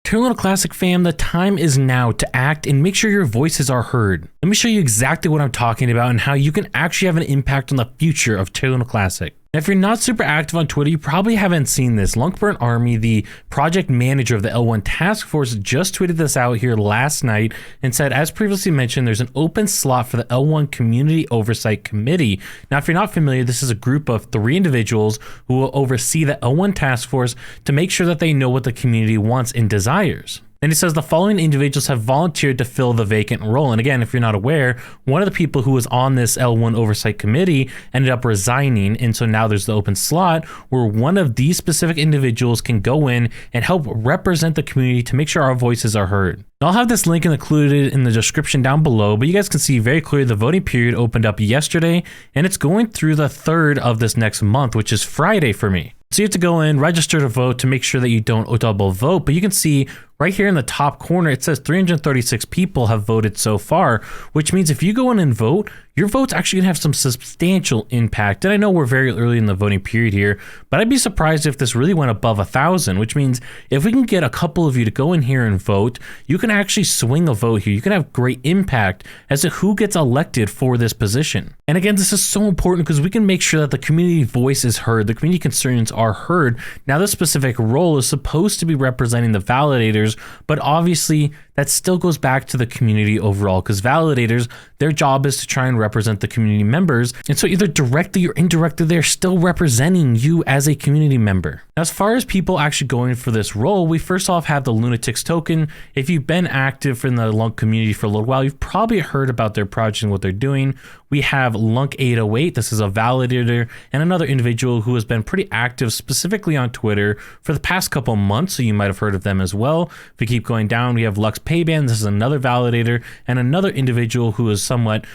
Terra LUNC Classic fam, the time is now to act and make sure your voices are heard. Let me show you exactly what I'm talking about and how you can actually have an impact on the future of Terra LUNC Classic. Now, if you're not super active on Twitter, you probably haven't seen this. LUNC Army, the project manager of the L1 task force, just tweeted this out here last night and said, as previously mentioned, there's an open slot for the L1 Community Oversight Committee. Now, if you're not familiar, this is a group of 3 individuals who will oversee the L1 task force to make sure that they know what the community wants and desires. And it says the following individuals have volunteered to fill the vacant role. And again, if you're not aware, one of the people who was on this L1 oversight committee ended up resigning. And so now there's the open slot where one of these specific individuals can go in and help represent the community to make sure our voices are heard. I'll have this link included in the description down below, but you guys can see very clearly the voting period opened up yesterday and it's going through the 3rd of this next month, which is Friday for me. So you have to go in, register to vote to make sure that you don't double vote. But you can see right here in the top corner, it says 336 people have voted so far, which means if you go in and vote, your vote's actually gonna have some substantial impact. And I know we're very early in the voting period here, but I'd be surprised if this really went above 1,000, which means if we can get a couple of you to go in here and vote, you can actually swing a vote here. You can have great impact as to who gets elected for this position. And again, this is so important because we can make sure that the community voice is heard, the community concerns are heard. Now, this specific role is supposed to be representing the validators, but obviously that still goes back to the community overall, because validators, their job is to try and represent the community members. And so either directly or indirectly, they're still representing you as a community member. Now, as far as people actually going for this role, we first off have the Lunatics token. If you've been active in the LUNC community for a little while, you've probably heard about their project and what they're doing. We have LUNC 808. This is a validator and another individual who has been pretty active specifically on Twitter for the past couple months. So you might have heard of them as well. If we keep going down, we have Lux Payban. This is another validator and another individual who is somewhat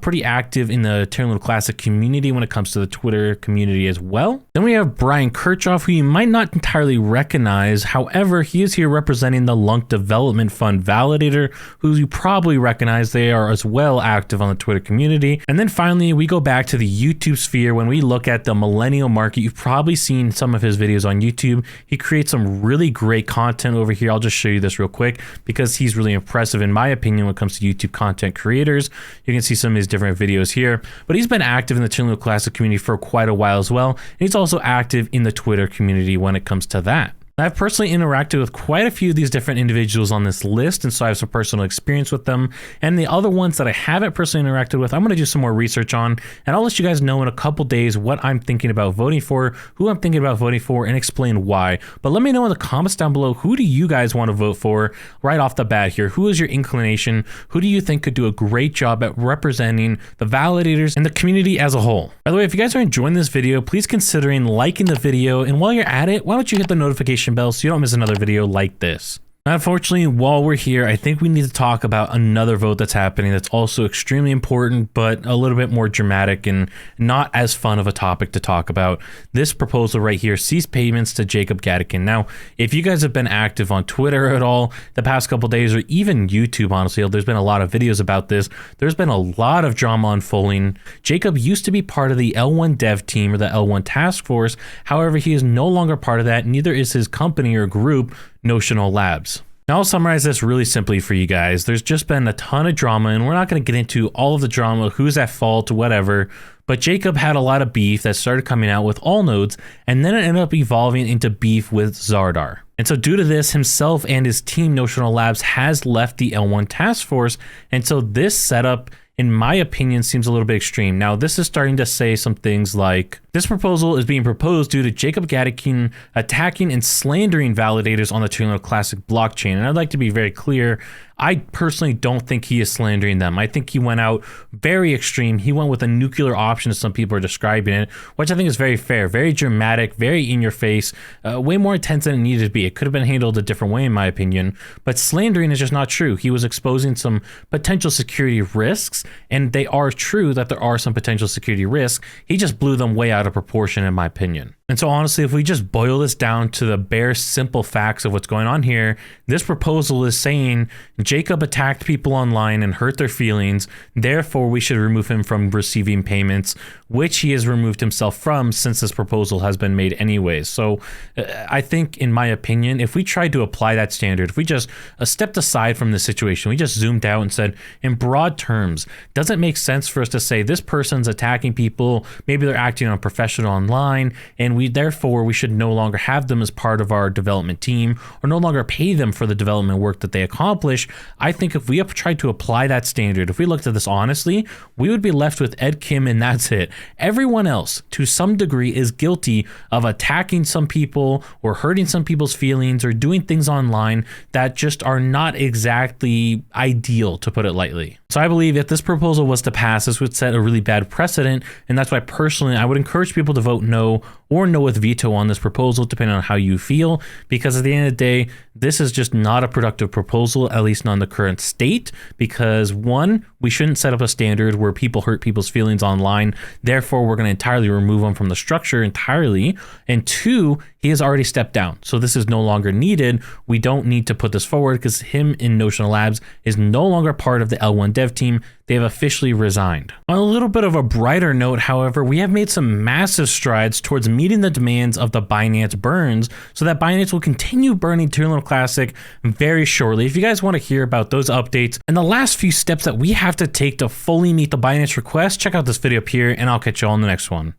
pretty active in the Terra LUNC Classic community when it comes to the Twitter community as well. Then we have Brian Kirchhoff, who you might not entirely recognize. However, he is here representing the LUNC Development Fund validator, who you probably recognize. They are as well active on the Twitter community. And then finally, we go back to the YouTube sphere. When we look at the millennial market, you've probably seen some of his videos on YouTube. He creates some really great content over here. I'll just show you this real quick because he's really impressive in my opinion when it comes to YouTube content creators. You can see some of his different videos here, but he's been active in the Terra LUNC Classic community for quite a while as well. And he's also active in the Twitter community when it comes to that. I've personally interacted with quite a few of these different individuals on this list, and so I have some personal experience with them. And the other ones that I haven't personally interacted with, I'm going to do some more research on, and I'll let you guys know in a couple days what I'm thinking about voting for, who I'm thinking about voting for, and explain why. But let me know in the comments down below, who do you guys want to vote for right off the bat here? Who is your inclination? Who do you think could do a great job at representing the validators and the community as a whole? By the way, if you guys are enjoying this video, please consider liking the video, and while you're at it, why don't you hit the notification bell so you don't miss another video like this. Unfortunately, while we're here, I think we need to talk about another vote that's happening that's also extremely important, but a little bit more dramatic and not as fun of a topic to talk about. This proposal right here, cease payments to Jacob Gattikin. Now, if you guys have been active on Twitter at all the past couple days, or even YouTube, honestly, there's been a lot of videos about this. There's been a lot of drama unfolding. Jacob used to be part of the L1 dev team or the L1 task force. However, he is no longer part of that. Neither is his company or group, Notional Labs. Now I'll summarize this really simply for you guys. There's just been a ton of drama, and we're not going to get into all of the drama, who's at fault, whatever, but Jacob had a lot of beef that started coming out with all nodes, and then it ended up evolving into beef with Zardar. And so due to this, himself and his team, Notional Labs, has left the L1 task force, and so this setup, in my opinion, seems a little bit extreme. Now, this is starting to say some things like, this proposal is being proposed due to Jacob Gattikin attacking and slandering validators on the Terra LUNC Classic blockchain. And I'd like to be very clear, I personally don't think he is slandering them. I think he went out very extreme. He went with a nuclear option, as some people are describing it, which I think is very fair, very dramatic, very in your face, way more intense than it needed to be. It could have been handled a different way, in my opinion, but slandering is just not true. He was exposing some potential security risks, and they are true that there are some potential security risks. He just blew them way out of proportion, in my opinion. And so honestly, if we just boil this down to the bare simple facts of what's going on here, this proposal is saying Jacob attacked people online and hurt their feelings, therefore we should remove him from receiving payments, which he has removed himself from since this proposal has been made anyways. So I think, in my opinion, if we tried to apply that standard, if we just stepped aside from the situation, we just zoomed out and said, in broad terms, does it make sense for us to say this person's attacking people, maybe they're acting unprofessional online, and therefore we should no longer have them as part of our development team or no longer pay them for the development work that they accomplish? I think if we tried to apply that standard, if we looked at this honestly, we would be left with Ed Kim and that's it. Everyone else, to some degree, is guilty of attacking some people or hurting some people's feelings or doing things online that just are not exactly ideal, to put it lightly. So I believe if this proposal was to pass, this would set a really bad precedent, and that's why personally I would encourage people to vote no or no with veto on this proposal, depending on how you feel, because at the end of the day, this is just not a productive proposal, at least not in the current state, because one, we shouldn't set up a standard where people hurt people's feelings online, therefore we're going to entirely remove them from the structure entirely, and two, he has already stepped down, so this is no longer needed. We don't need to put this forward because him in Notional Labs is no longer part of the L1 dev team. They have officially resigned. On a little bit of a brighter note, however, we have made some massive strides towards meeting the demands of the Binance burns so that Binance will continue burning Terra Classic very shortly. If you guys want to hear about those updates and the last few steps that we have to take to fully meet the Binance request, check out this video up here and I'll catch you all in the next one.